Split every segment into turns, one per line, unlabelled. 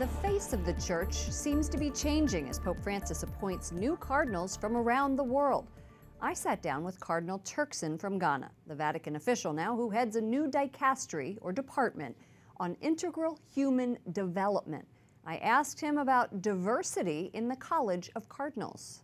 The face of the church seems to be changing as Pope Francis appoints new cardinals from around the world. I sat down with Cardinal Turkson from Ghana, the Vatican official now who heads a new dicastery or department on integral human development. I asked him about diversity in the College of Cardinals.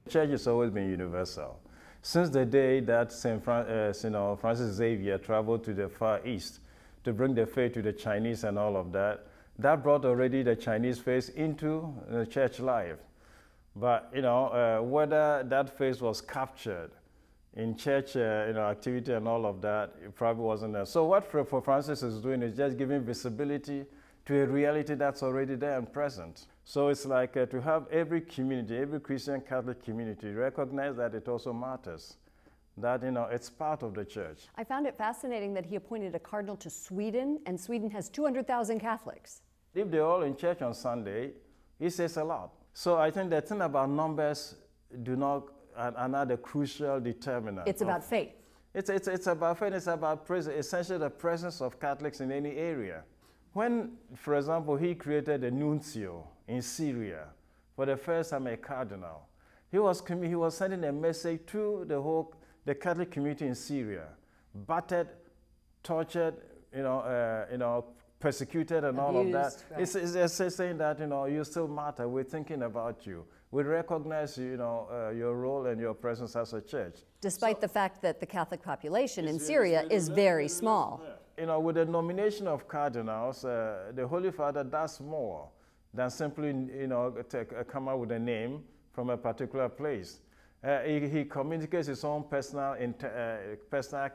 The church has always been universal. Since the day that Francis Xavier traveled to the Far East to bring the faith to the Chinese and all of that, that brought already the Chinese faith into church life. But whether that faith was captured in church activity and all of that, it probably wasn't there. So what Pope Francis is doing is just giving visibility to a reality that's already there and present. So it's like to have every community, every Christian Catholic community recognize that it also matters, that it's part of the church.
I found it fascinating that he appointed a cardinal to Sweden, and Sweden has 200,000 Catholics.
If they're all in church on Sunday, he says a lot. So I think the thing about numbers are not the crucial determinant.
It's about faith.
It's about faith. It's about essentially the presence of Catholics in any area. When, for example, he created a nuncio in Syria, for the first time a cardinal, he was sending a message to the Catholic community in Syria, battered, tortured, persecuted and all of that. Right. It's saying that you still matter. We're thinking about you. We recognize your role and your presence as a church.
Despite the fact that the Catholic population in Syria is very small.
With the nomination of cardinals, the Holy Father does more than simply come out with a name from a particular place. He communicates his own personal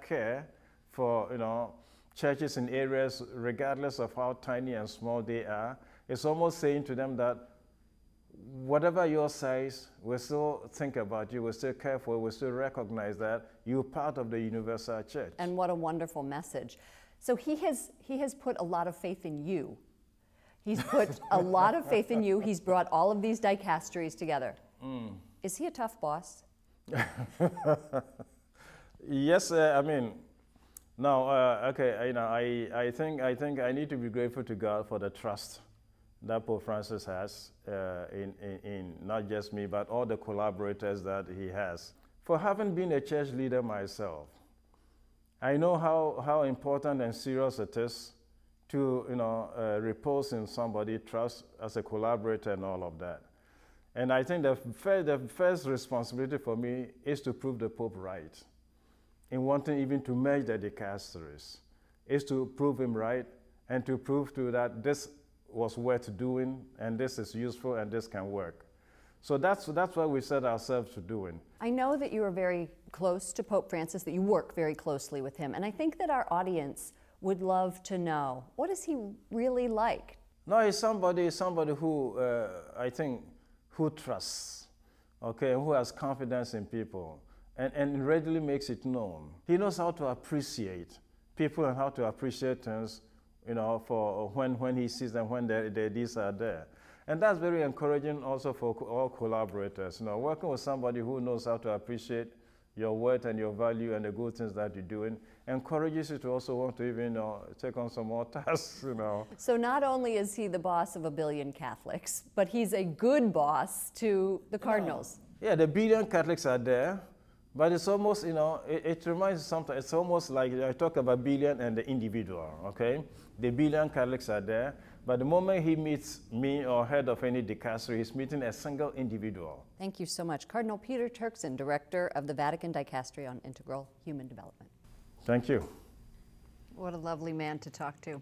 care for churches in areas, regardless of how tiny and small they are. It's almost saying to them that whatever your size, we still think about you, we're still careful, we still recognize that you're part of the universal church.
And what a wonderful message. So he has put a lot of faith in you. He's put a lot of faith in you. He's brought all of these dicasteries together. Is he a tough boss?
Yes, no, okay, I think I need to be grateful to God for the trust that Pope Francis has in not just me, but all the collaborators that he has. For having been a church leader myself, I know how important and serious it is to repose in somebody's trust as a collaborator and all of that. And I think the first responsibility for me is to prove the Pope right in wanting even to merge the dicasteries, is to prove him right and to prove to that this was worth doing and this is useful and this can work. So that's what we set ourselves to doing.
I know that you are very close to Pope Francis, that you work very closely with him, and I think that our audience would love to know, what is he really like?
No, he's somebody who I think who trusts, okay, who has confidence in people and readily makes it known. He knows how to appreciate people and how to appreciate things, for when he sees them, when these are there. And that's very encouraging also for all collaborators. Working with somebody who knows how to appreciate your worth and your value and the good things that you're doing encourages you to also want to even take on some more tasks.
So not only is he the boss of 1 billion Catholics, but he's a good boss to the cardinals.
Yeah, the billion Catholics are there, but it's almost, it reminds me sometimes, it's almost like I talk about billion and the individual, okay? The billion Catholics are there, but the moment he meets me or head of any dicastery, he's meeting a single individual.
Thank you so much. Cardinal Peter Turkson, Director of the Vatican Dicastery on Integral Human Development.
Thank you.
What a lovely man to talk to.